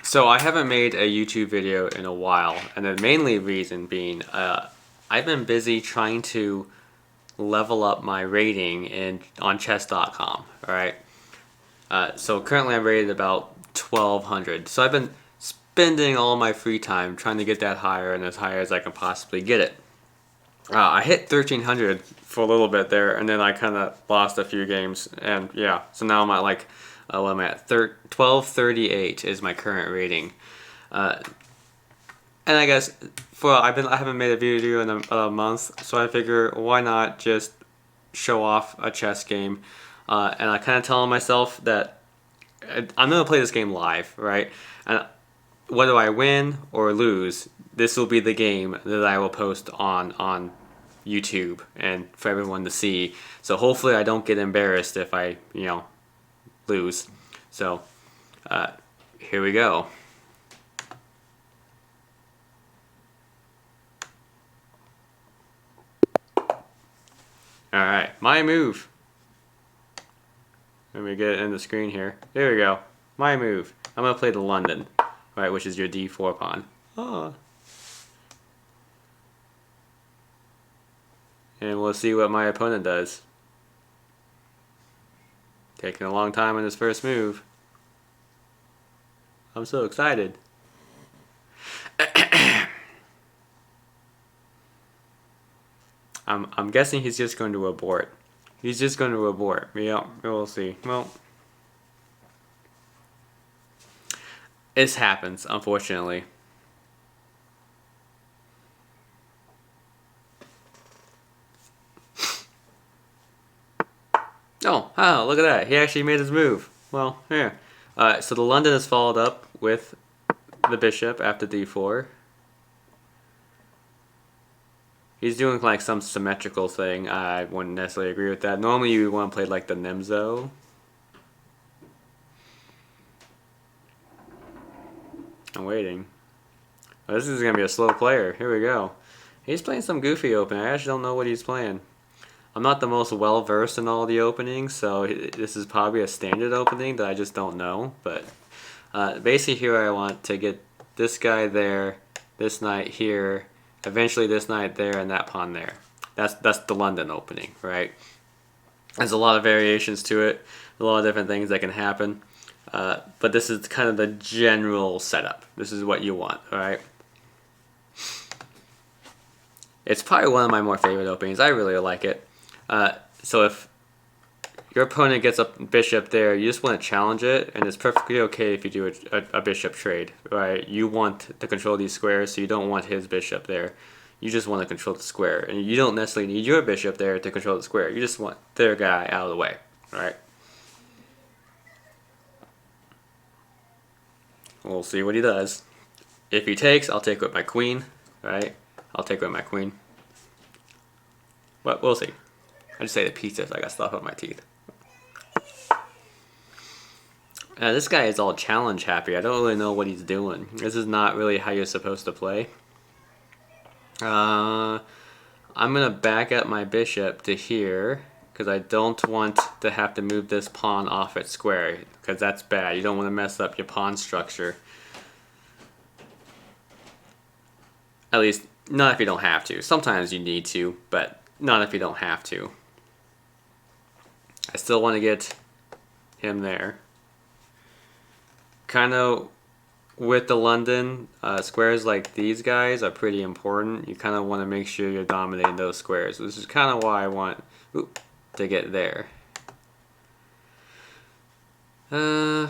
So I haven't made a YouTube video in a while, and the mainly reason being I've been busy trying to level up my rating on chess.com. All right. So currently I'm rated about 1200. So I've been spending all my free time trying to get that higher and as high as I can possibly get it. I hit 1300 for a little bit there, and then I kind of lost a few games, and yeah, so now I'm at like, what am I at? 1238 is my current rating. And I guess I haven't made a video in a month, so I figure why not just show off a chess game, and I kind of telling myself that I'm gonna play this game live, right? And whether I win or lose, this will be the game that I will post on YouTube and for everyone to see. So hopefully I don't get embarrassed if I lose. So here we go. All right, my move. Let me get it in the screen here. There we go. My move. I'm gonna play the London, right, which is your d4 pawn. Oh. And we'll see what my opponent does. Taking a long time on his first move. I'm so excited. I'm guessing he's just going to abort. He's just going to abort. Yeah, we'll see. Well, this happens, unfortunately. Oh, look at that. He actually made his move. Well, here. So the London is followed up with the bishop after d4. He's doing like some symmetrical thing. I wouldn't necessarily agree with that. Normally you would want to play like the Nimzo. I'm waiting. Oh, this is going to be a slow player. Here we go. He's playing some goofy opening. I actually don't know what he's playing. I'm not the most well versed in all the openings, so this is probably a standard opening that I just don't know. But basically here I want to get this guy there, this knight here, eventually this knight there, and that pawn there. That's the London opening, right? There's a lot of variations to it, a lot of different things that can happen. But this is kind of the general setup. This is what you want, all right? It's probably one of my more favorite openings. I really like it. So if your opponent gets a bishop there, you just want to challenge it, and it's perfectly okay if you do a bishop trade, right? You want to control these squares, so you don't want his bishop there. You just want to control the square, and you don't necessarily need your bishop there to control the square. You just want their guy out of the way, right? We'll see what he does. If he takes, I'll take with my queen, right? I'll take with my queen. But we'll see. I just say the pieces. I got stuff on my teeth. This guy is all challenge happy. I don't really know what he's doing. This is not really how you're supposed to play. I'm going to back up my bishop to here because I don't want to have to move this pawn off its square because that's bad. You don't want to mess up your pawn structure. At least, not if you don't have to. Sometimes you need to, but not if you don't have to. I still want to get him there. Kind of with the London, squares like these guys are pretty important. You kind of want to make sure you're dominating those squares. This is kind of why I want to get there. Yeah,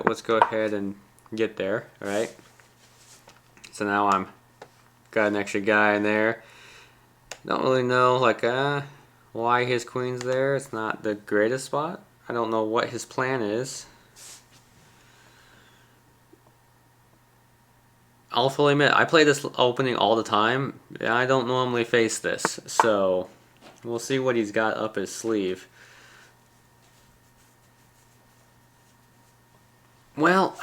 let's go ahead and get there, alright? So now I'm got an extra guy in there. Don't really know like why his queen's there. It's not the greatest spot. I don't know what his plan is. I'll fully admit, I play this opening all the time. I don't normally face this, so we'll see what he's got up his sleeve. Well,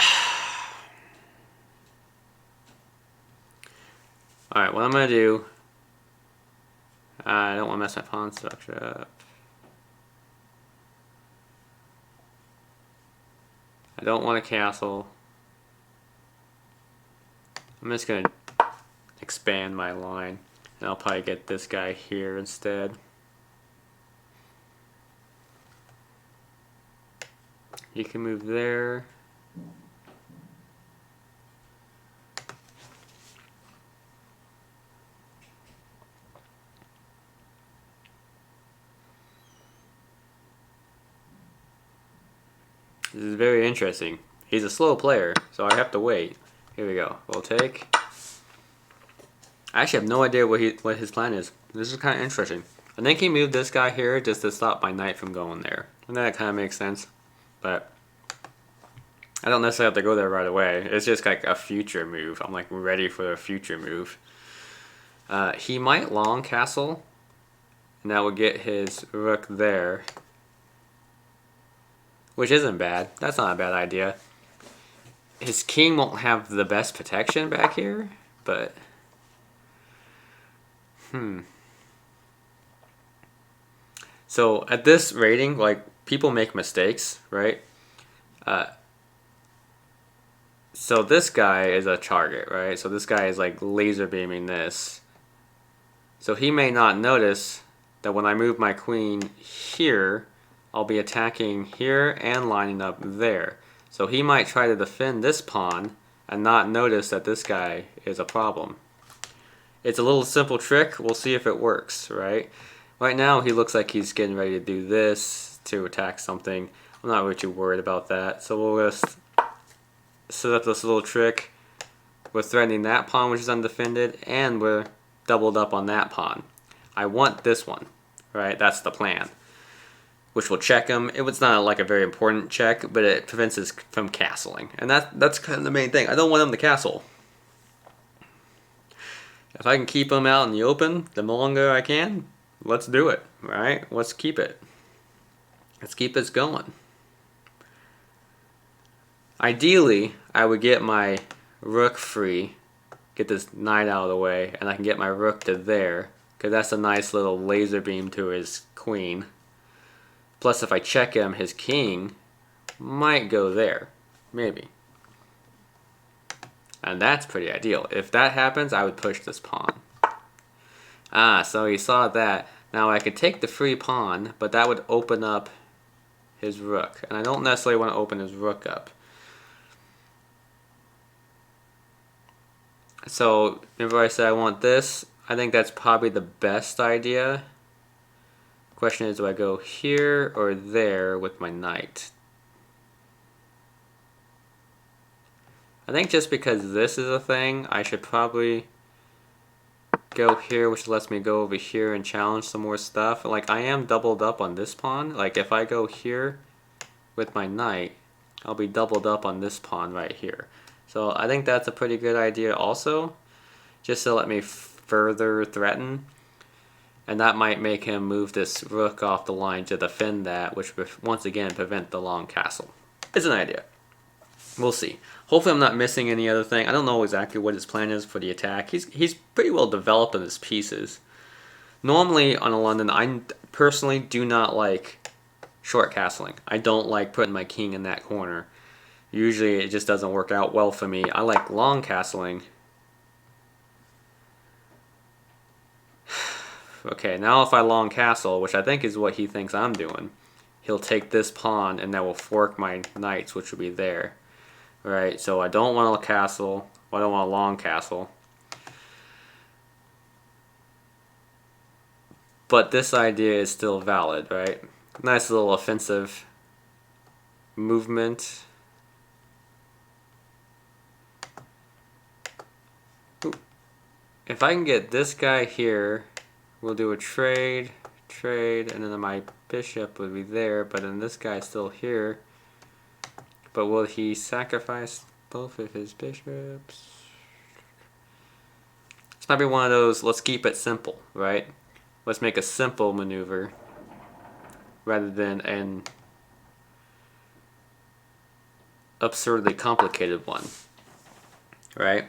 alright, what I'm going to do, I don't want to mess my pawn structure up. I don't want a castle. I'm just gonna expand my line, and I'll probably get this guy here instead. You can move there. This is very interesting. He's a slow player, so I have to wait. Here we go. We'll take. I actually have no idea what his plan is. This is kind of interesting. I think he moved this guy here just to stop my knight from going there. And that kind of makes sense. But I don't necessarily have to go there right away. It's just like a future move. I'm like ready for a future move. He might long castle, and that would get his rook there. Which isn't bad. That's not a bad idea. His king won't have the best protection back here, but... So at this rating, like, people make mistakes, right? So this guy is a target, right? So this guy is like laser beaming this. So he may not notice that when I move my queen here, I'll be attacking here and lining up there. So he might try to defend this pawn and not notice that this guy is a problem. It's a little simple trick. We'll see if it works, right? Right now he looks like he's getting ready to do this to attack something. I'm not really too worried about that. So we'll just set up this little trick. We're threatening that pawn, which is undefended, and we're doubled up on that pawn. I want this one, right? That's the plan. Which will check him. It's not like a very important check, but it prevents us from castling. And that's kind of the main thing. I don't want him to castle. If I can keep him out in the open, the longer I can, let's do it, right? Let's keep it. Let's keep this going. Ideally, I would get my rook free, get this knight out of the way, and I can get my rook to there, because that's a nice little laser beam to his queen. Plus, if I check him, his king might go there. Maybe. And that's pretty ideal. If that happens, I would push this pawn. Ah, so he saw that. Now I could take the free pawn, but that would open up his rook. And I don't necessarily want to open his rook up. So, remember I said I want this? I think that's probably the best idea. Question is, do I go here or there with my knight? I think just because this is a thing, I should probably go here, which lets me go over here and challenge some more stuff. Like, I am doubled up on this pawn. Like, if I go here with my knight, I'll be doubled up on this pawn right here. So I think that's a pretty good idea also, just to let me further threaten. And that might make him move this rook off the line to defend that, which once again prevent the long castle. It's an idea. We'll see. Hopefully I'm not missing any other thing. I don't know exactly what his plan is for the attack. He's pretty well developed in his pieces. Normally on a London, I personally do not like short castling. I don't like putting my king in that corner. Usually it just doesn't work out well for me. I like long castling. Okay, now if I long castle, which I think is what he thinks I'm doing, he'll take this pawn and that will fork my knights, which will be there. Right, so I don't want a castle. I don't want a long castle. But this idea is still valid, right? Nice little offensive movement. Ooh. If I can get this guy here, we'll do a trade, and then my bishop would be there, but then this guy's still here. But will he sacrifice both of his bishops? It's might be one of those, let's keep it simple, right? Let's make a simple maneuver rather than an absurdly complicated one, right?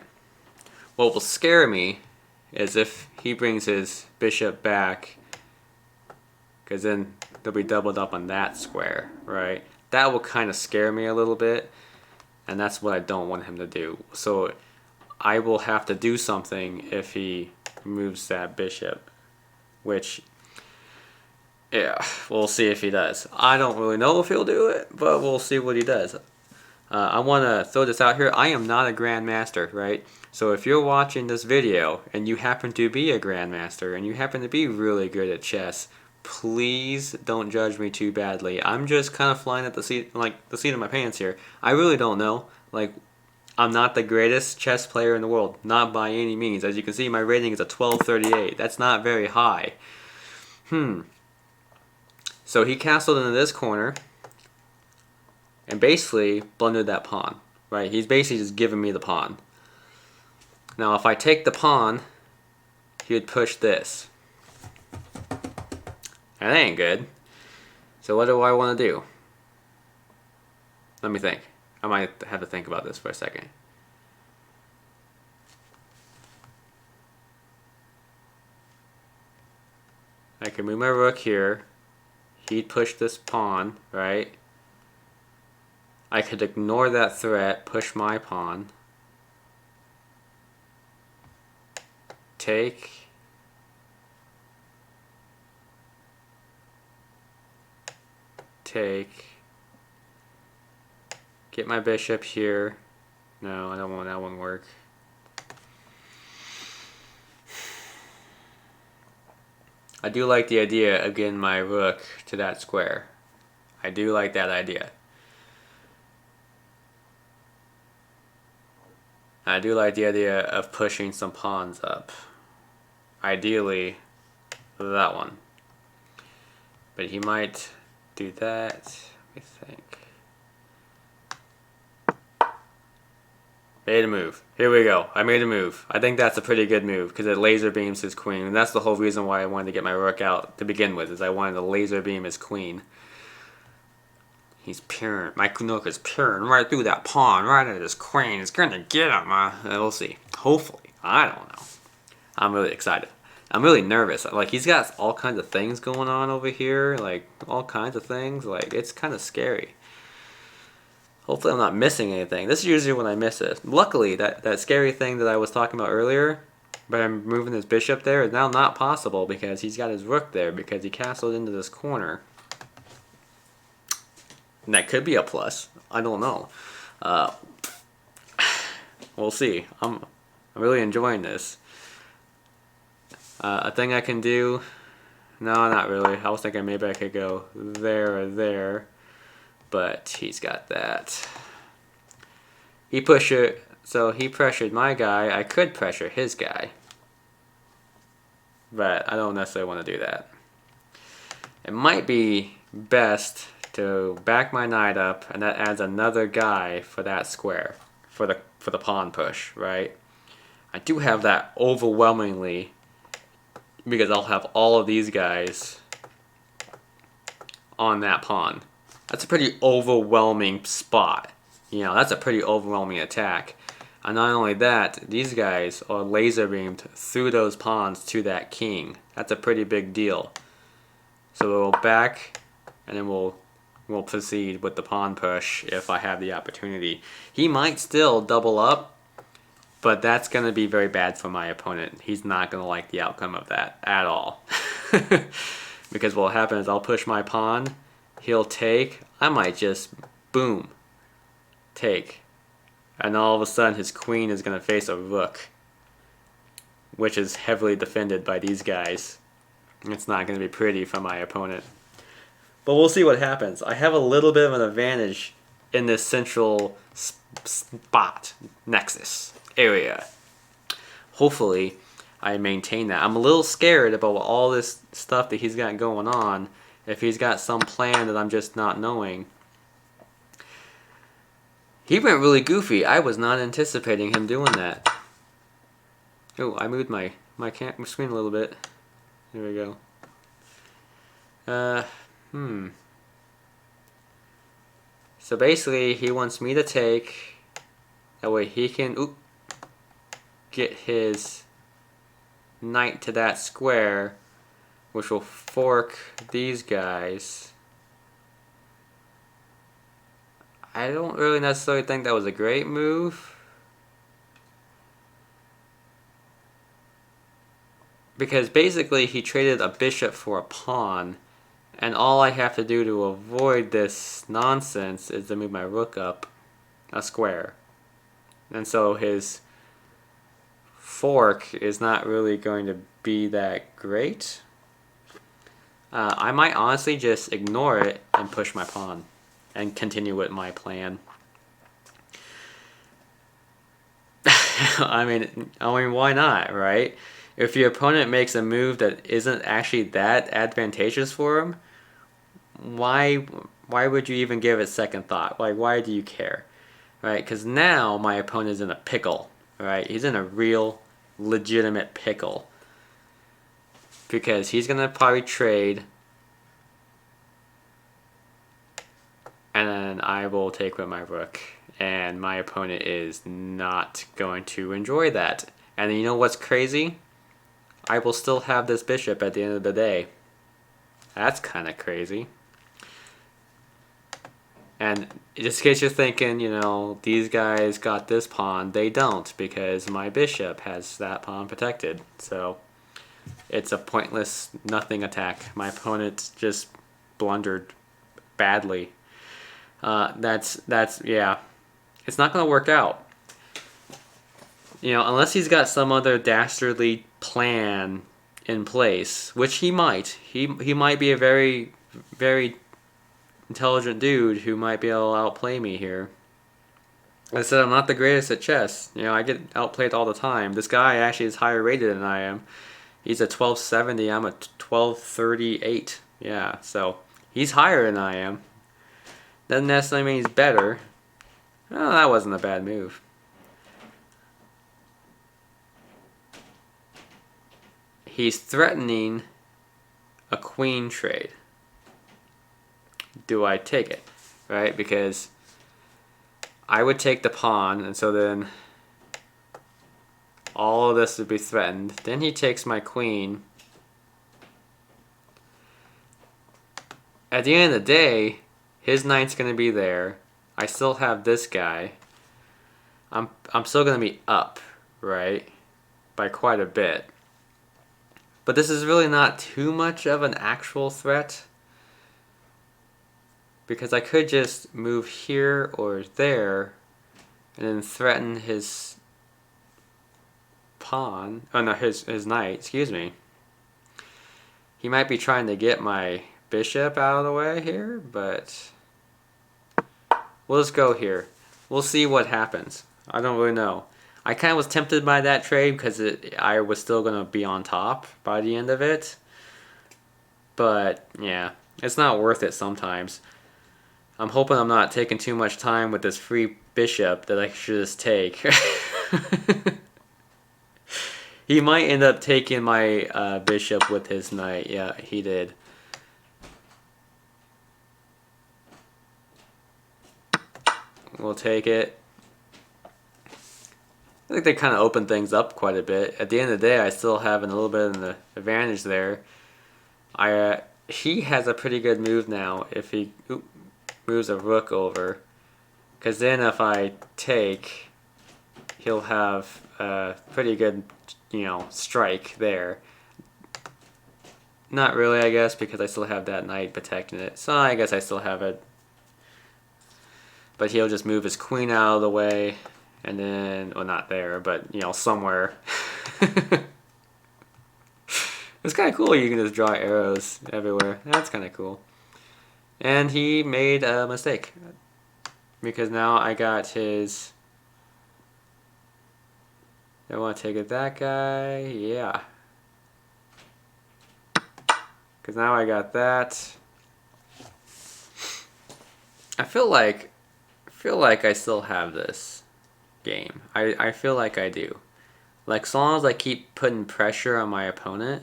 What will scare me is if he brings his bishop back, because then they'll be doubled up on that square, right? that will kind of scare me a little bit, and that's what I don't want him to do. So I will have to do something if he moves that bishop, which, yeah, we'll see if he does. I don't really know if he'll do it, but we'll see what he does. I want to throw this out here. I am not a grandmaster, right? So if you're watching this video and you happen to be a grandmaster and you happen to be really good at chess, please don't judge me too badly. I'm just kind of flying at the seat, like the seat of my pants here. I really don't know. Like, I'm not the greatest chess player in the world, not by any means. As you can see, my rating is a 1238. That's not very high. So he castled into this corner and basically blundered that pawn, right? He's basically just giving me the pawn. Now if I take the pawn, he would push this. That ain't good. So what do I want to do? Let me think. I might have to think about this for a second. I can move my rook here. He'd push this pawn, right? I could ignore that threat, push my pawn. Take. Take. Get my bishop here. No, I don't want that one work. I do like the idea of getting my rook to that square. I do like that idea. I do like the idea of pushing some pawns up. Ideally, that one. But he might do that. Let me think. Made a move. Here we go. I made a move. I think that's a pretty good move because it laser beams his queen. And that's the whole reason why I wanted to get my rook out to begin with, is I wanted to laser beam his queen. He's peering. My rook is peering right through that pawn, right at his queen. It's going to get him. We'll see. Hopefully. I don't know. I'm really excited. I'm really nervous. Like, he's got all kinds of things going on over here. Like, all kinds of things. Like, it's kind of scary. Hopefully I'm not missing anything. This is usually when I miss it. Luckily, that scary thing that I was talking about earlier, but I'm moving his bishop there, is now not possible because he's got his rook there because he castled into this corner. And that could be a plus. I don't know. We'll see. I'm really enjoying this. A thing I can do... No, not really. I was thinking maybe I could go there or there. But he's got that. He pressured my guy. I could pressure his guy. But I don't necessarily want to do that. It might be best to back my knight up, and that adds another guy for that square, for the pawn push, right? I do have that overwhelmingly, because I'll have all of these guys on that pawn. That's a pretty overwhelming spot. You know, that's a pretty overwhelming attack. And not only that, these guys are laser beamed through those pawns to that king. That's a pretty big deal. So we'll back, and then we'll proceed with the pawn push if I have the opportunity. He might still double up, but that's going to be very bad for my opponent. He's not going to like the outcome of that at all. Because what will happen is I'll push my pawn, he'll take, I might just, boom, take. And all of a sudden his queen is going to face a rook, which is heavily defended by these guys. It's not going to be pretty for my opponent. But we'll see what happens. I have a little bit of an advantage in this central spot, nexus area. Hopefully I maintain that. I'm a little scared about all this stuff that he's got going on. If he's got some plan that I'm just not knowing. He went really goofy. I was not anticipating him doing that. Oh, I moved my screen a little bit. There we go. So basically, he wants me to take. That way he can get his knight to that square, which will fork these guys. I don't really necessarily think that was a great move. Because basically he traded a bishop for a pawn, and all I have to do to avoid this nonsense is to move my rook up a square. And so his fork is not really going to be that great. I might honestly just ignore it and push my pawn and continue with my plan. I mean, why not, right? If your opponent makes a move that isn't actually that advantageous for him, why would you even give it second thought? Like, why do you care, right? Because now my opponent is in a pickle, right? He's in a real, legitimate pickle. Because he's going to probably trade, and then I will take with my rook. And my opponent is not going to enjoy that. And you know what's crazy? I will still have this bishop at the end of the day. That's kind of crazy. And just in case you're thinking, you know, these guys got this pawn, they don't, because my bishop has that pawn protected. So it's a pointless nothing attack. My opponent just blundered badly. That's yeah. It's not going to work out. You know, unless he's got some other dastardly plan in place, which he might. He might be a very, very intelligent dude who might be able to outplay me here. Like I said, I'm not the greatest at chess. You know, I get outplayed all the time. This guy actually is higher rated than I am. He's a 1270, I'm a 1238. Yeah, so he's higher than I am. Doesn't necessarily mean he's better. Oh, that wasn't a bad move. He's threatening a queen trade. Do I take it? Right? Because I would take the pawn, and so then all of this would be threatened. Then he takes my queen. At the end of the day, his knight's going to be there. I still have this guy. I'm still going to be up, right? By quite a bit. But this is really not too much of an actual threat. Because I could just move here or there and then threaten his pawn. Oh no, his knight, excuse me. He might be trying to get my bishop out of the way here, but we'll just go here. We'll see what happens. I don't really know. I kind of was tempted by that trade because I was still going to be on top by the end of it. But yeah, it's not worth it sometimes. I'm hoping I'm not taking too much time with this free bishop that I should just take. He might end up taking my bishop with his knight. Yeah, he did. We'll take it. I think they kind of opened things up quite a bit. At the end of the day, I still have a little bit of an advantage there. He has a pretty good move now if he moves a rook over. Because then if I take, he'll have a pretty good, you know, strike there. Not really, I guess, because I still have that knight protecting it. So I guess I still have it. But he'll just move his queen out of the way. And then, well, not there, but, you know, somewhere. It's kind of cool. You can just draw arrows everywhere. That's kind of cool. And he made a mistake. Because now I got his... I want to take it that guy. Yeah. Because now I got that. I feel like I still have this game. I feel like I do. Like, as long as I keep putting pressure on my opponent,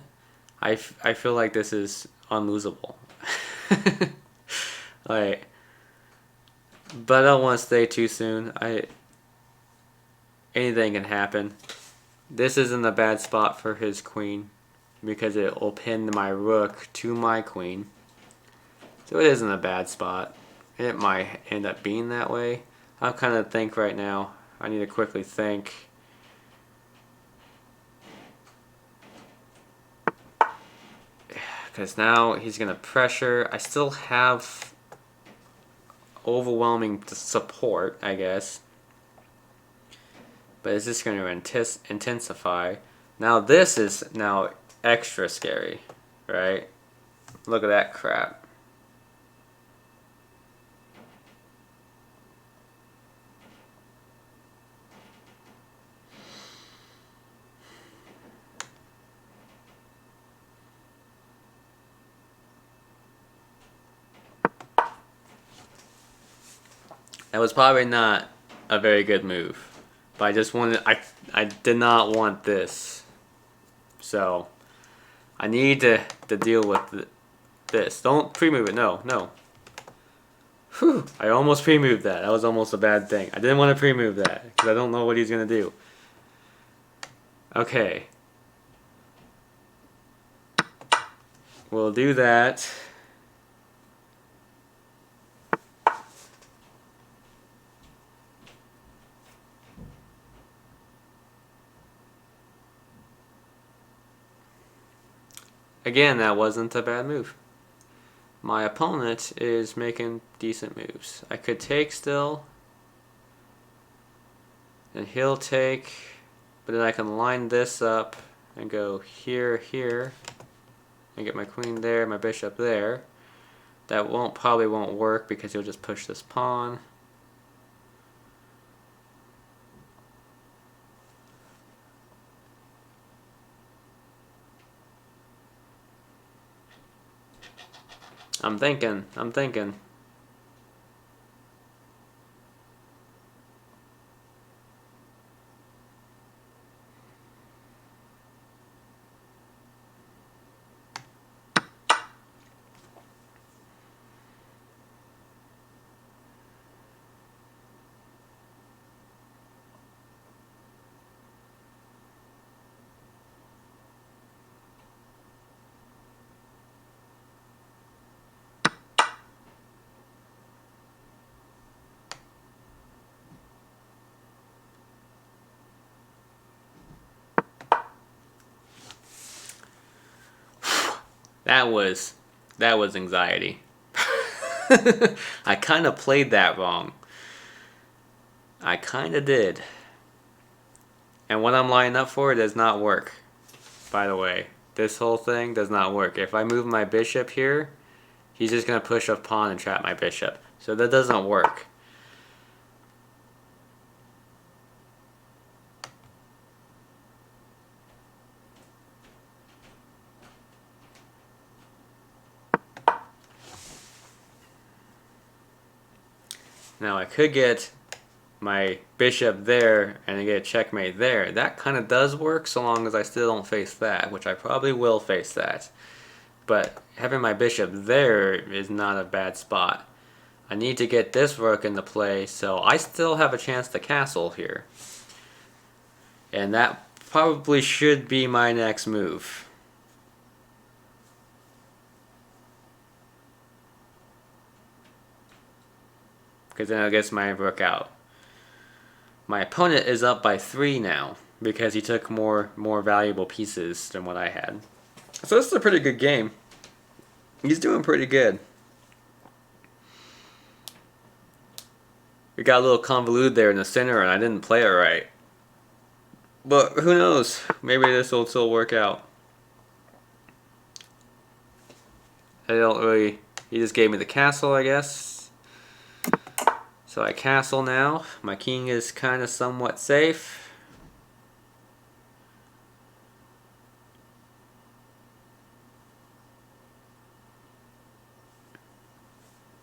I feel like this is unlosable. Like, but I don't want to stay too soon. Anything can happen. This isn't a bad spot for his queen because it will pin my rook to my queen. So it isn't a bad spot. It might end up being that way. I'm kind of think right now. I need to quickly think. Because now he's going to pressure. I still have overwhelming support, I guess. But is this going to intensify? Now this is now extra scary, right? Look at that crap. That was probably not a very good move. But I just wanted, I did not want this. So, I need to deal with this. Don't pre-move it, no, no. Whew, I almost pre-moved that. That was almost a bad thing. I didn't want to pre-move that, because I don't know what he's going to do. Okay. We'll do that. Again, that wasn't a bad move. My opponent is making decent moves. I could take still. And he'll take. But then I can line this up and go here, here. And get my queen there, my bishop there. That probably won't work because he'll just push this pawn. I'm thinking. That was anxiety. I kind of played that wrong. I kind of did. And what I'm lining up for does not work. By the way, this whole thing does not work. If I move my bishop here, he's just going to push a pawn and trap my bishop. So that doesn't work. Now I could get my bishop there and I get a checkmate there. That kind of does work so long as I still don't face that, which I probably will face that. But having my bishop there is not a bad spot. I need to get this rook into play, so I still have a chance to castle here. And that probably should be my next move. Because then it gets my rook out. My opponent is up by 3 now because he took more valuable pieces than what I had. So this is a pretty good game. He's doing pretty good. We got a little convoluted there in the center and I didn't play it right. But who knows? Maybe this will still work out. I don't really... He just gave me the castle, I guess. So I castle now. My king is kind of somewhat safe.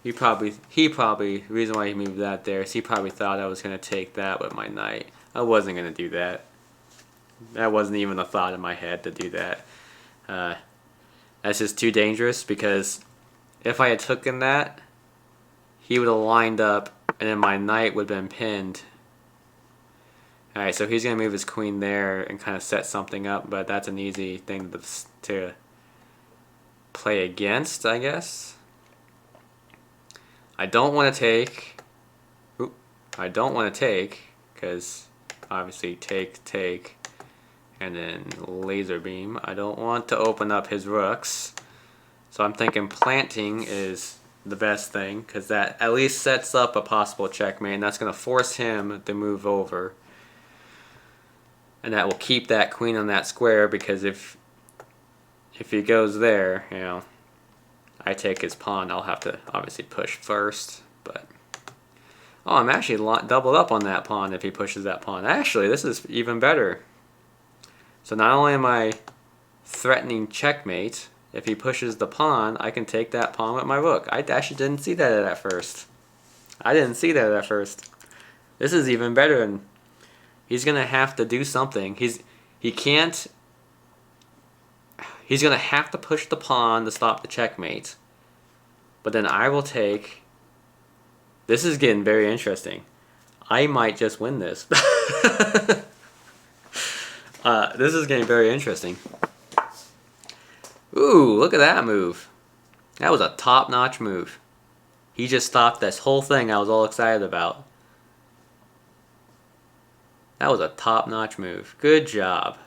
He probably, the reason why he moved that there is he probably thought I was going to take that with my knight. I wasn't going to do that. That wasn't even a thought in my head to do that. That's just too dangerous because if I had taken that, he would have lined up and then my knight would have been pinned. Alright, so he's going to move his queen there and kind of set something up, but that's an easy thing to play against, I guess. I don't want to take. Oop, I don't want to take because obviously take, and then laser beam. I don't want to open up his rooks. So I'm thinking planting is the best thing because that at least sets up a possible checkmate, and that's going to force him to move over. And that will keep that queen on that square, because if he goes there, you know, I take his pawn, I'll have to obviously push first. But oh, I'm actually doubled up on that pawn if he pushes that pawn. Actually, this is even better. So not only am I threatening checkmate, if he pushes the pawn, I can take that pawn with my rook. I actually didn't see that at first. I didn't see that at first. This is even better, and he's gonna have to do something. He's gonna have to push the pawn to stop the checkmate. But then I will take. This is getting very interesting. I might just win this. This is getting very interesting. Ooh, look at that move. That was a top-notch move. He just stopped this whole thing I was all excited about. That was a top-notch move. Good job.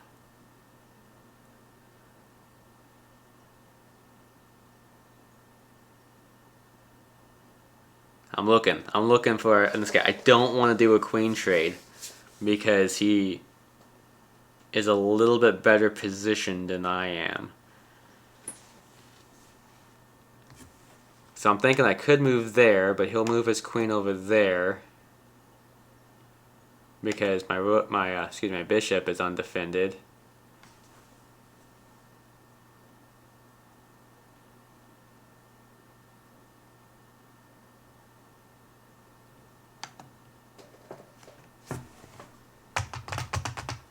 I'm looking for this guy. I don't want to do a queen trade because he is a little bit better positioned than I am. So I'm thinking I could move there, but he'll move his queen over there because my bishop is undefended.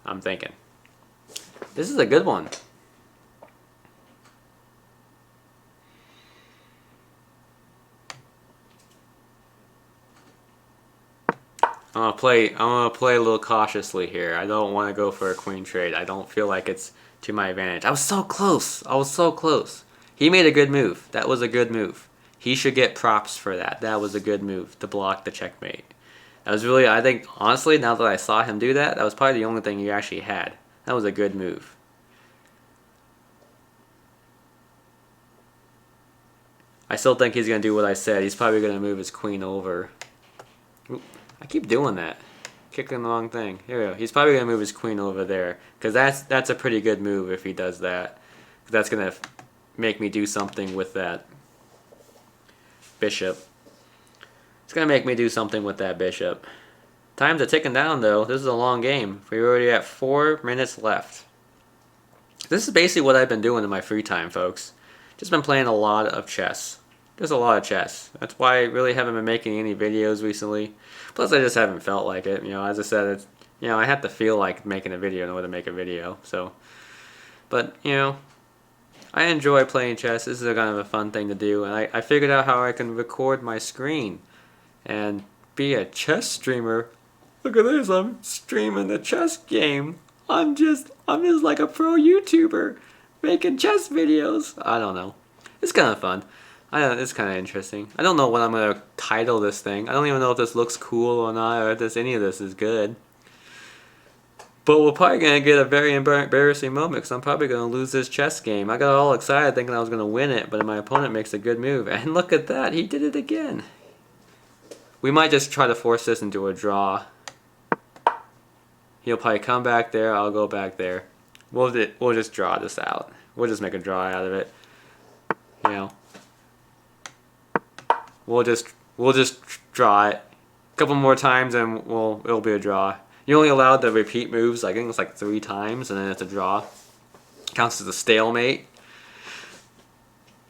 I'm thinking this is a good one. I'm gonna play a little cautiously here. I don't want to go for a queen trade. I don't feel like it's to my advantage. I was so close. I was so close. He made a good move. That was a good move. He should get props for that. That was a good move to block the checkmate. That was really, I think, honestly, now that I saw him do that, that was probably the only thing he actually had. That was a good move. I still think he's gonna do what I said. He's probably gonna move his queen over. Oop. I keep doing that. Kicking the wrong thing. Here we go. He's probably going to move his queen over there. Because that's a pretty good move if he does that. That's going to make me do something with that bishop. It's going to make me do something with that bishop. Time's are ticking down, though. This is a long game. We're already at 4 minutes left. This is basically what I've been doing in my free time, folks. Just been playing a lot of chess. Just a lot of chess. That's why I really haven't been making any videos recently. Plus, I just haven't felt like it. You know, as I said, it's, you know, I have to feel like making a video in order to make a video. So, but you know, I enjoy playing chess. This is a kind of a fun thing to do, and I figured out how I can record my screen and be a chess streamer. Look at this! I'm streaming the chess game. I'm just like a pro YouTuber making chess videos. I don't know. It's kind of fun. It's kind of interesting. I don't know what I'm going to title this thing. I don't even know if this looks cool or not, or if any of this is good. But we're probably going to get a very embarrassing moment, because I'm probably going to lose this chess game. I got all excited thinking I was going to win it, but my opponent makes a good move. And look at that, he did it again. We might just try to force this into a draw. He'll probably come back there, I'll go back there. We'll just draw this out. We'll just make a draw out of it. You know. We'll just draw it a couple more times and it'll be a draw. You're only allowed to repeat moves, I think it's like 3 times, and then it's a draw. Counts as a stalemate.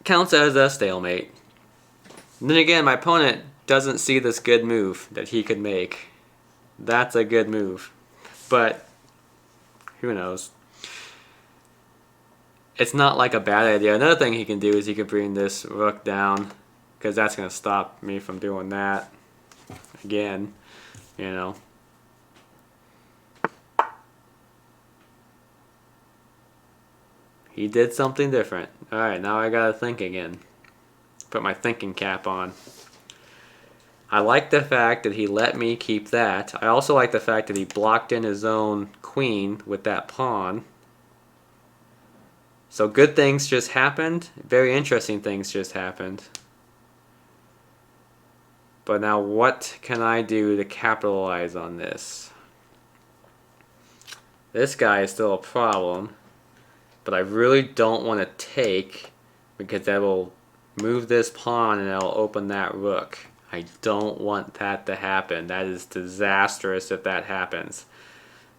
Counts as a stalemate. And then again, my opponent doesn't see this good move that he could make. That's a good move. But who knows? It's not like a bad idea. Another thing he can do is he can bring this rook down, because that's going to stop me from doing that again, you know. He did something different. Alright, now I got to think again. Put my thinking cap on. I like the fact that he let me keep that. I also like the fact that he blocked in his own queen with that pawn. So good things just happened. Very interesting things just happened. But now what can I do to capitalize on this? This guy is still a problem. But I really don't want to take, because that will move this pawn and it'll open that rook. I don't want that to happen. That is disastrous if that happens.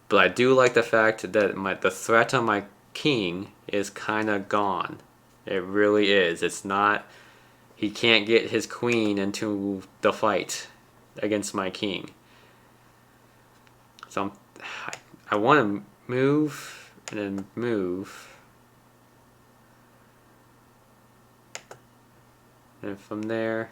But I do like the fact that the threat on my king is kind of gone. It really is. It's not, he can't get his queen into the fight against my king. So I want to move and then move. And from there,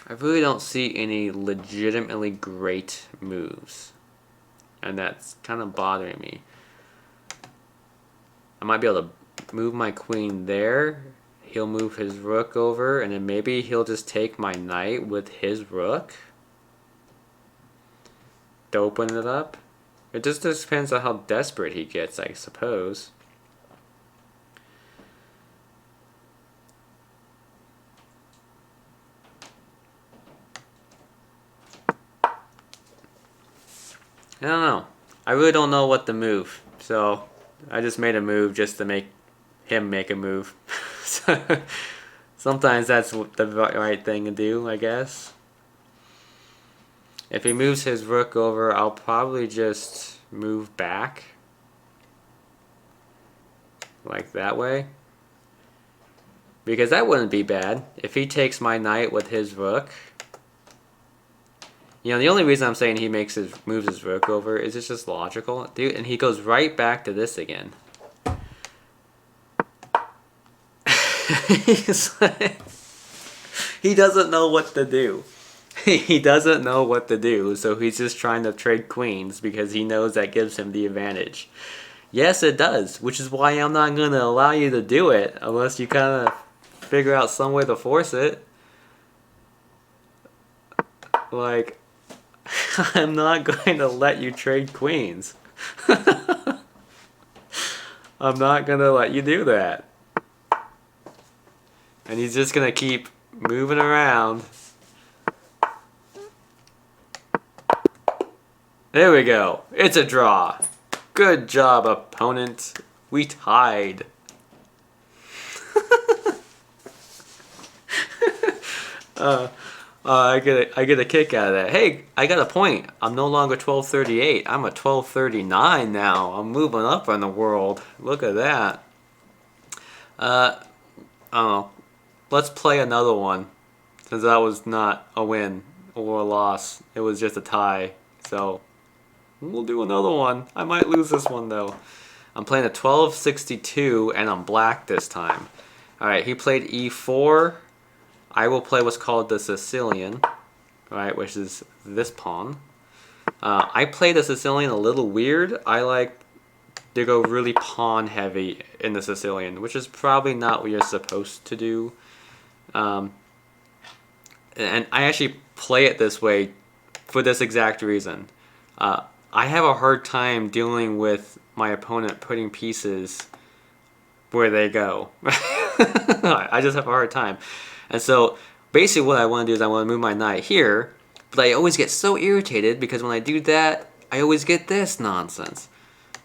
I really don't see any legitimately great moves. And that's kind of bothering me. I might be able to move my queen there. He'll move his rook over, and then maybe he'll just take my knight with his rook to open it up. It just depends on how desperate he gets, I suppose. I don't know. I really don't know what to move. So I just made a move just to make him make a move. Sometimes that's the right thing to do, I guess. If he moves his rook over, I'll probably just move back. Like that way. Because that wouldn't be bad. If he takes my knight with his rook. You know, the only reason I'm saying he moves his rook over is it's just logical. Dude, and he goes right back to this again. He doesn't know what to do. He doesn't know what to do, so he's just trying to trade queens because he knows that gives him the advantage. Yes, it does, which is why I'm not going to allow you to do it unless you kind of figure out some way to force it. Like, I'm not going to let you trade queens. I'm not going to let you do that. And he's just going to keep moving around. There we go. It's a draw. Good job, opponent. We tied. I get a kick out of that. Hey, I got a point. I'm no longer 1238. I'm a 1239 now. I'm moving up in the world. Look at that. I don't know. Let's play another one. Since that was not a win or a loss. It was just a tie. So, we'll do another one. I might lose this one though. I'm playing a 1262 and I'm black this time. Alright, he played e4. I will play what's called the Sicilian, right, which is this pawn. I play the Sicilian a little weird. I like to go really pawn heavy in the Sicilian, which is probably not what you're supposed to do. And I actually play it this way for this exact reason. I have a hard time dealing with my opponent putting pieces where they go. I just have a hard time. And so basically what I want to do is I want to move my knight here, but I always get so irritated because when I do that, I always get this nonsense.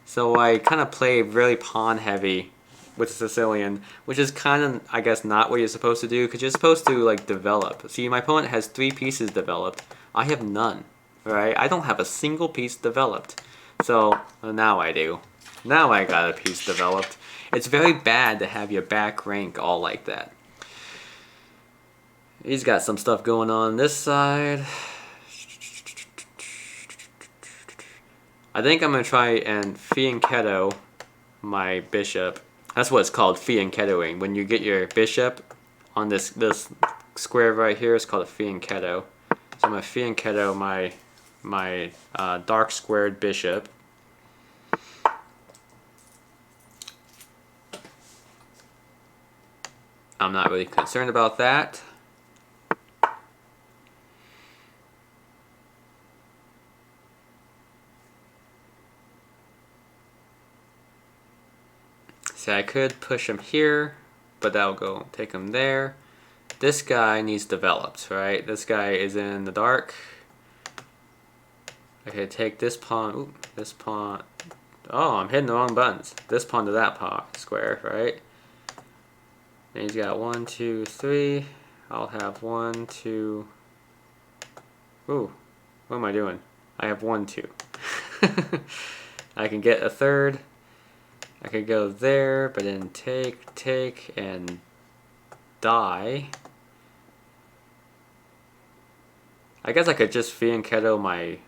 So I kind of play really pawn heavy with the Sicilian, which is kind of, I guess, not what you're supposed to do because you're supposed to like develop. See, my opponent has 3 pieces developed. I have none, right? I don't have a single piece developed. So now I do. Now I got a piece developed. It's very bad to have your back rank all like that. He's got some stuff going on this side. I think I'm going to try and fianchetto my bishop. That's what it's called, fianchettoing. When you get your bishop on this square right here, it's called a fianchetto. So I'm going to fianchetto my dark squared bishop. I'm not really concerned about that. See, I could push him here, but that'll go take him there. This guy needs developed, right? This guy is in the dark. I could take this pawn. Ooh, this pawn. Oh, I'm hitting the wrong buttons. This pawn to that pawn square, right? And he's got 1, 2, 3. I'll have 1, 2. Ooh, what am I doing? I have 1, 2. I can get a third. I could go there, but then take, and die. I guess I could just fianchetto my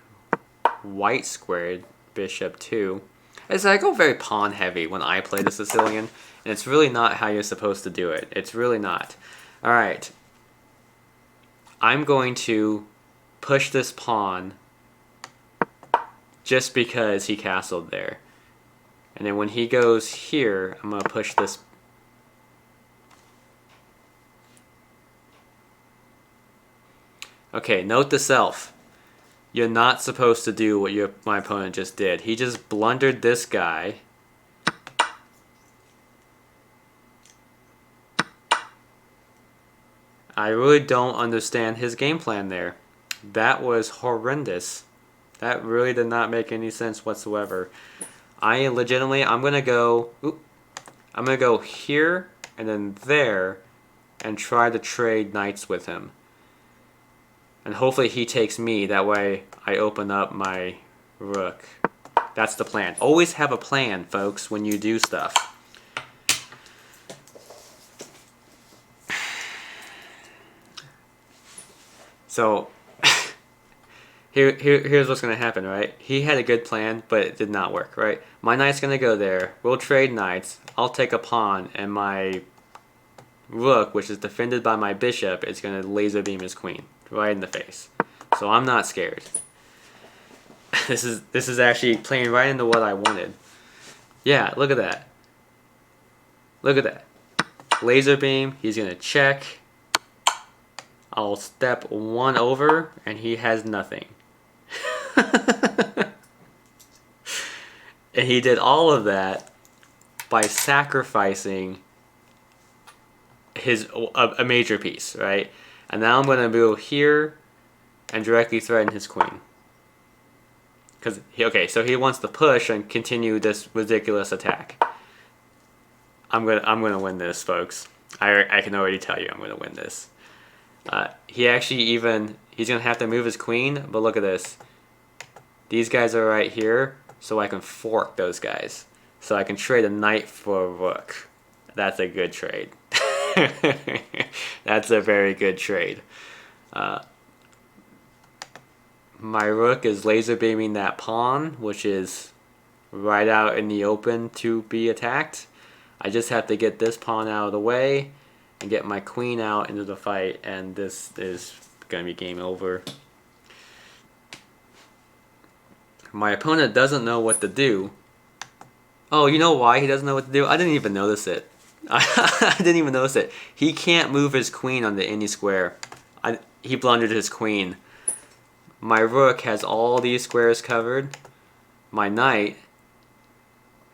white squared bishop too. As I go very pawn heavy when I play the Sicilian, and it's really not how you're supposed to do it. It's really not. Alright. I'm going to push this pawn just because he castled there. And then when he goes here, I'm going to push this. Okay, note to self. You're not supposed to do what my opponent just did. He just blundered this guy. I really don't understand his game plan there. That was horrendous. That really did not make any sense whatsoever. I'm gonna go here and then there and try to trade knights with him. And hopefully he takes me, that way I open up my rook. That's the plan. Always have a plan, folks, when you do stuff. So, here's what's going to happen, right? He had a good plan, but it did not work, right? My knight's going to go there. We'll trade knights. I'll take a pawn, and my rook, which is defended by my bishop, is going to laser beam his queen right in the face. So I'm not scared. This is actually playing right into what I wanted. Yeah, look at that. Look at that. Laser beam, he's going to check. I'll step 1 over, and he has nothing. And he did all of that by sacrificing a major piece, right? And now I'm going to go here and directly threaten his queen. So he wants to push and continue this ridiculous attack. I'm gonna win this, folks. I can already tell you I'm gonna win this. He's gonna have to move his queen, but look at this. These guys are right here, so I can fork those guys. So I can trade a knight for a rook. That's a good trade. That's a very good trade. My rook is laser beaming that pawn, which is right out in the open to be attacked. I just have to get this pawn out of the way and get my queen out into the fight, and this is going to be game over. My opponent doesn't know what to do. Oh, you know why he doesn't know what to do? I didn't even notice it. I didn't even notice it. He can't move his queen onto any square. He blundered his queen. My rook has all these squares covered. My knight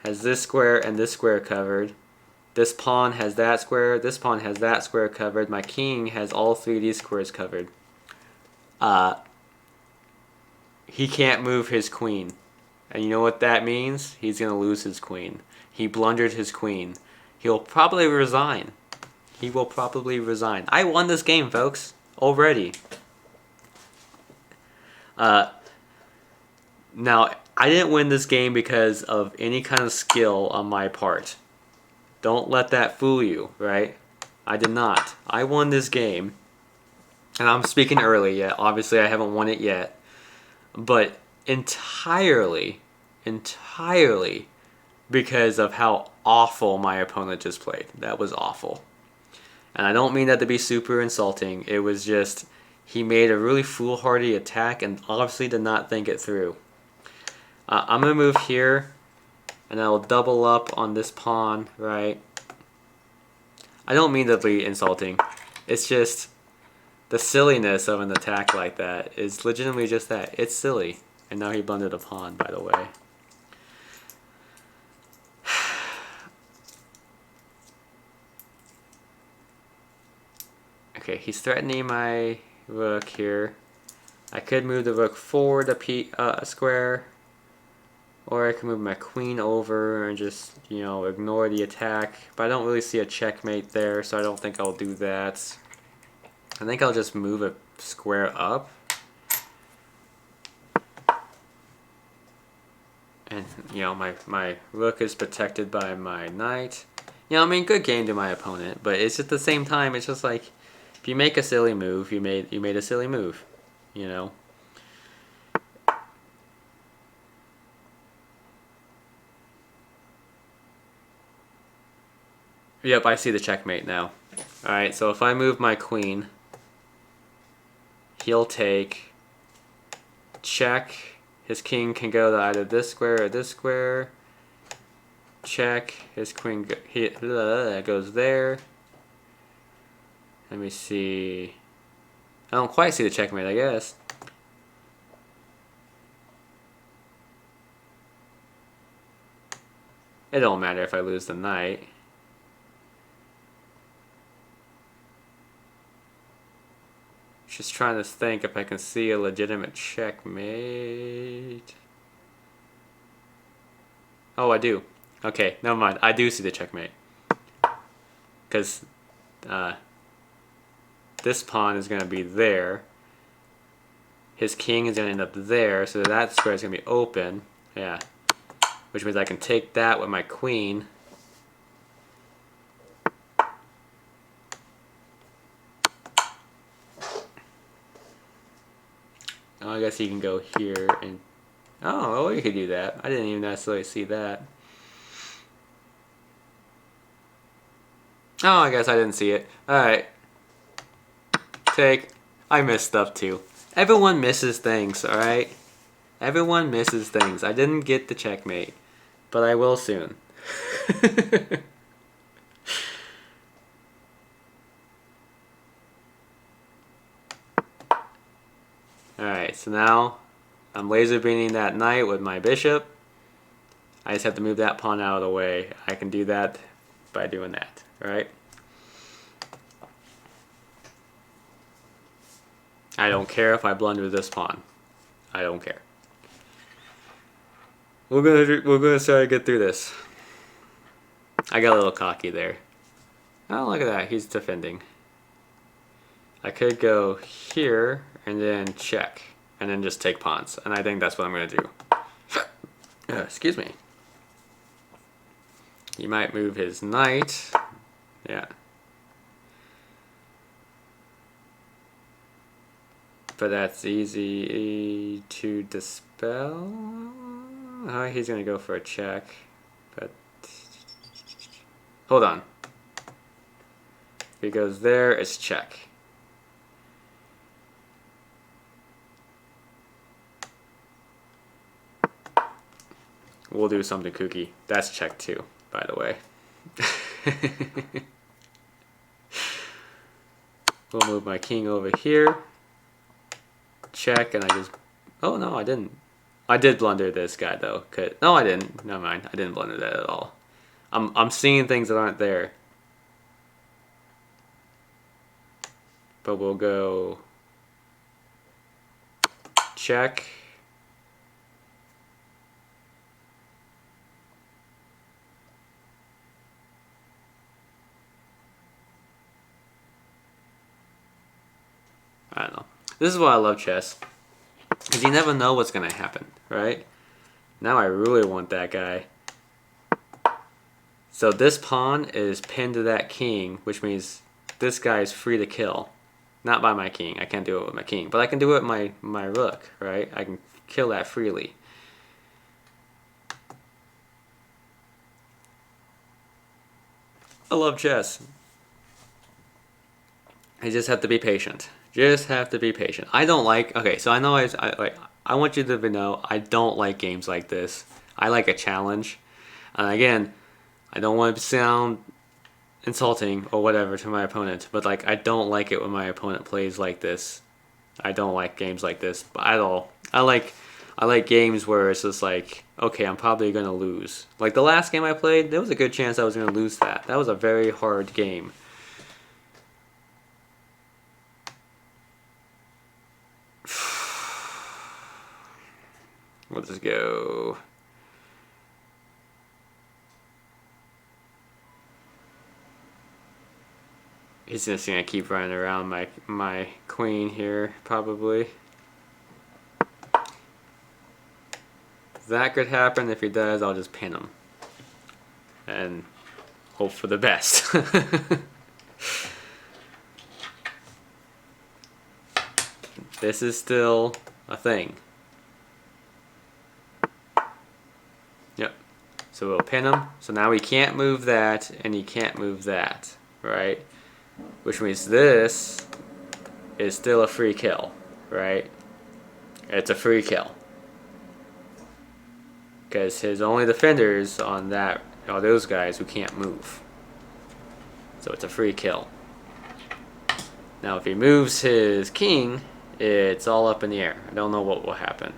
has this square and this square covered. This pawn has that square. This pawn has that square covered. My king has all 3 of these squares covered. He can't move his queen. And you know what that means? He's going to lose his queen. He blundered his queen. He'll probably resign. He will probably resign. I won this game, folks. Already. Now, I didn't win this game because of any kind of skill on my part. Don't let that fool you, right? I did not. I won this game. And I'm speaking early yet. Obviously, I haven't won it yet. But entirely because of how awful my opponent just played. That was awful. And I don't mean that to be super insulting. It was just, he made a really foolhardy attack and obviously did not think it through. I'm going to move here, and I'll double up on this pawn, right? I don't mean to be insulting. It's just the silliness of an attack like that is legitimately just that. It's silly. And now he blundered a pawn, by the way. Okay, he's threatening my rook here. I could move the rook forward a square, or I can move my queen over and just, you know, ignore the attack. But I don't really see a checkmate there, so I don't think I'll do that. I think I'll just move a square up. And, you know, my rook is protected by my knight. You know, I mean, good game to my opponent, but it's at the same time, it's just like, if you make a silly move, you made a silly move, you know. Yep, I see the checkmate now. Alright, so if I move my queen, he'll take check. His king can go to either this square or this square. Check. His queen goes there. Let me see. I don't quite see the checkmate, I guess. It don't matter if I lose the knight. Just trying to think if I can see a legitimate checkmate. Oh, I do. Okay, never mind. I do see the checkmate. Because this pawn is going to be there. His king is going to end up there, so that square is going to be open. Yeah. Which means I can take that with my queen. Oh, I guess he can go here and... Oh, you could do that. I didn't even necessarily see that. Oh, I guess I didn't see it. Alright. Take. I missed stuff too. Everyone misses things, alright? Everyone misses things. I didn't get the checkmate, but I will soon. Alright, so now I'm laser beaming that knight with my bishop. I just have to move that pawn out of the way. I can do that by doing that, right? I don't care if I blunder this pawn. I don't care. We're gonna try to get through this. I got a little cocky there. Oh, look at that. He's defending. I could go here and then check and then just take pawns, and I think that's what I'm gonna do. Excuse me. He might move his knight. Yeah. But that's easy to dispel. Oh, he's gonna go for a check. But hold on. If he goes there, it's check. We'll do something kooky. That's check too, by the way. We'll move my king over here. Check, and I just... Oh, no, I didn't. I did blunder this guy, though. No, I didn't. Never mind. I didn't blunder that at all. I'm seeing things that aren't there. But we'll go... Check. I don't know. This is why I love chess. Because you never know what's going to happen, right? Now I really want that guy. So this pawn is pinned to that king, which means this guy is free to kill. Not by my king. I can't do it with my king. But I can do it with my rook, right? I can kill that freely. I love chess. I just have to be patient. Just have to be patient. I don't like... Okay, so I know I want you to know I don't like games like this. I like a challenge. And again, I don't want to sound insulting or whatever to my opponent, but like I don't like it when my opponent plays like this. I don't like games like this at all. I like games where it's just like, okay, I'm probably gonna lose. Like the last game I played, there was a good chance I was gonna lose that. That was a very hard game. We'll just go. He's just gonna keep running around my queen here, probably. That could happen. If he does, I'll just pin him. And hope for the best. This is still a thing. Yep. So we'll pin him. So now he can't move that, and he can't move that, right? Which means this is still a free kill, right? It's a free kill. Because his only defenders on that are those guys who can't move. So it's a free kill. Now if he moves his king, it's all up in the air. I don't know what will happen.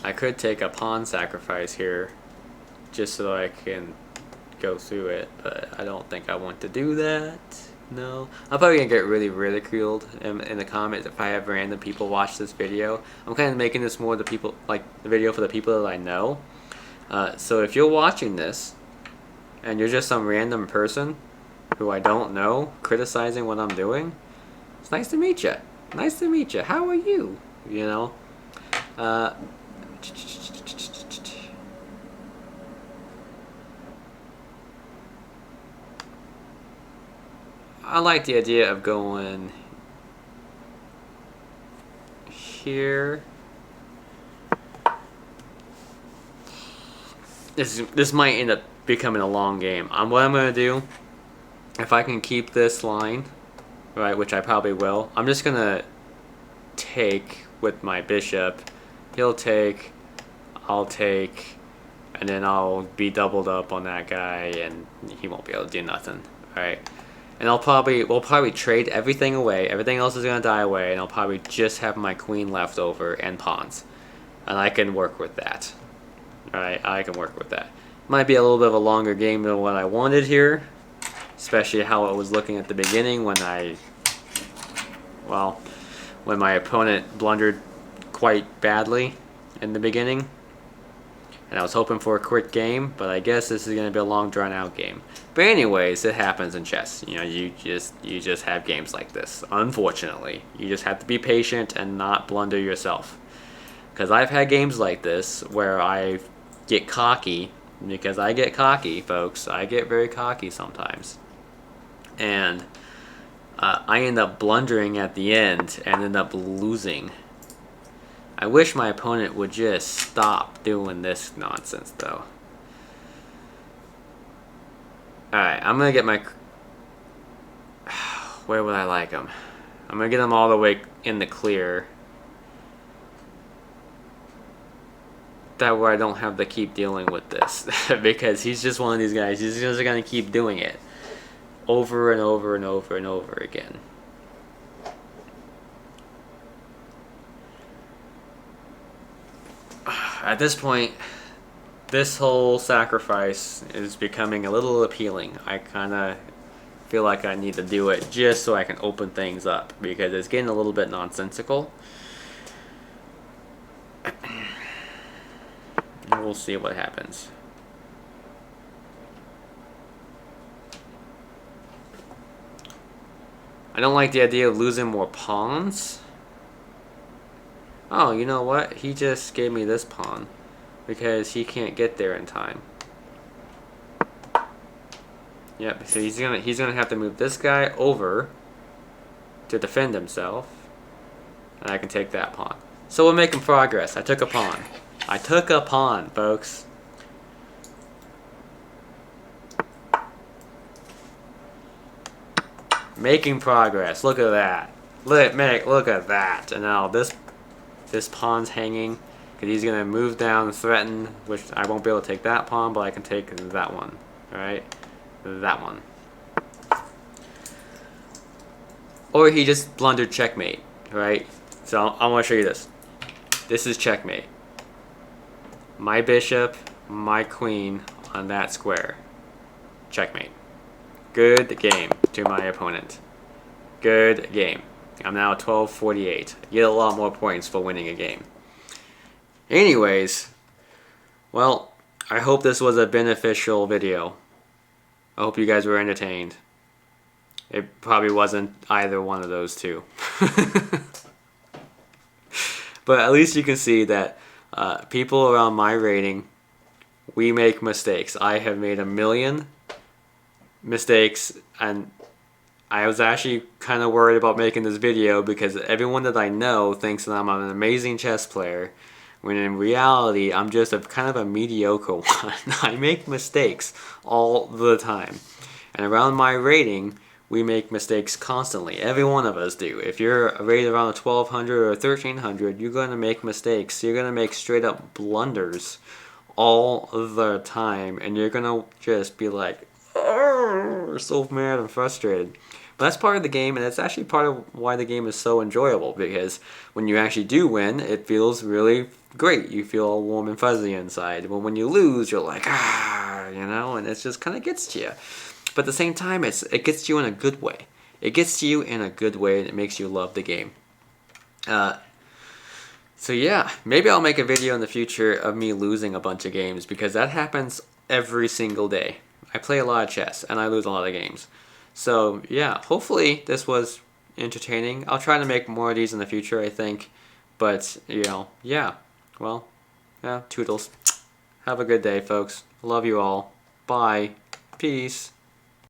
I could take a pawn sacrifice here just so I can go through it, but I don't think I want to do that. No. I'm probably gonna get really ridiculed in the comments if I have random people watch this video. I'm kind of making this more the people, like the video for the people that I know. So if you're watching this and you're just some random person who I don't know criticizing what I'm doing, it's nice to meet you. Nice to meet you. How are you? You know? I like the idea of going here. This might end up becoming a long game. What I'm gonna do, if I can keep this line, right, which I probably will, I'm just gonna take with my bishop. He'll take, I'll take, and then I'll be doubled up on that guy, and he won't be able to do nothing. All right. And we'll probably trade everything away. Everything else is gonna die away, and I'll probably just have my queen left over and pawns, and I can work with that. All right, I can work with that. Might be a little bit of a longer game than what I wanted here, especially how it was looking at the beginning when when my opponent blundered quite badly in the beginning. And I was hoping for a quick game, but I guess this is going to be a long, drawn-out game. But anyways, it happens in chess. You know, you just have games like this. Unfortunately, you just have to be patient and not blunder yourself. Because I've had games like this where I get cocky. Because I get cocky, folks. I get very cocky sometimes. And I end up blundering at the end and end up losing. I wish my opponent would just stop doing this nonsense, though. Alright, I'm going to get my... Where would I like him? I'm going to get him all the way in the clear. That way I don't have to keep dealing with this. Because he's just one of these guys. He's just going to keep doing it. Over and over and over and over again. At this point, this whole sacrifice is becoming a little appealing. I kind of feel like I need to do it just so I can open things up, because it's getting a little bit nonsensical. And we'll see what happens. I don't like the idea of losing more pawns. Oh, you know what? He just gave me this pawn because he can't get there in time. Yep, so he's gonna have to move this guy over to defend himself, and I can take that pawn. So we're making progress. I took a pawn. I took a pawn, folks. Making progress. Look at that. Look at that. And now this pawn's hanging, Because he's going to move down and threaten, which I won't be able to take that pawn, but I can take that one. Alright? That one. Or he just blundered checkmate. Right? So I want to show you this. This is checkmate. My bishop, my queen on that square. Checkmate. Good game to my opponent. Good game. I'm now 1248. You get a lot more points for winning a game. Anyways, well, I hope this was a beneficial video. I hope you guys were entertained. It probably wasn't either one of those two. But at least you can see that people around my rating, we make mistakes. I have made a million mistakes, and I was actually kind of worried about making this video because everyone that I know thinks that I'm an amazing chess player, when in reality I'm just kind of a mediocre one. I make mistakes all the time. And around my rating, we make mistakes constantly. Every one of us do. If you're rated around 1200 or 1300, you're going to make mistakes. You're going to make straight up blunders all the time. And you're going to just be like, oh, so mad and frustrated. But that's part of the game, and it's actually part of why the game is so enjoyable, because when you actually do win, it feels really great. You feel all warm and fuzzy inside. But when you lose, you're like, you know, and it just kind of gets to you. But at the same time, it gets to you in a good way. It gets to you in a good way, and it makes you love the game. So yeah, maybe I'll make a video in the future of me losing a bunch of games, because that happens every single day. I play a lot of chess, and I lose a lot of games. So yeah, hopefully this was entertaining. I'll try to make more of these in the future, I think. But, you know, yeah. Well, yeah, toodles. Have a good day, folks. Love you all. Bye. Peace.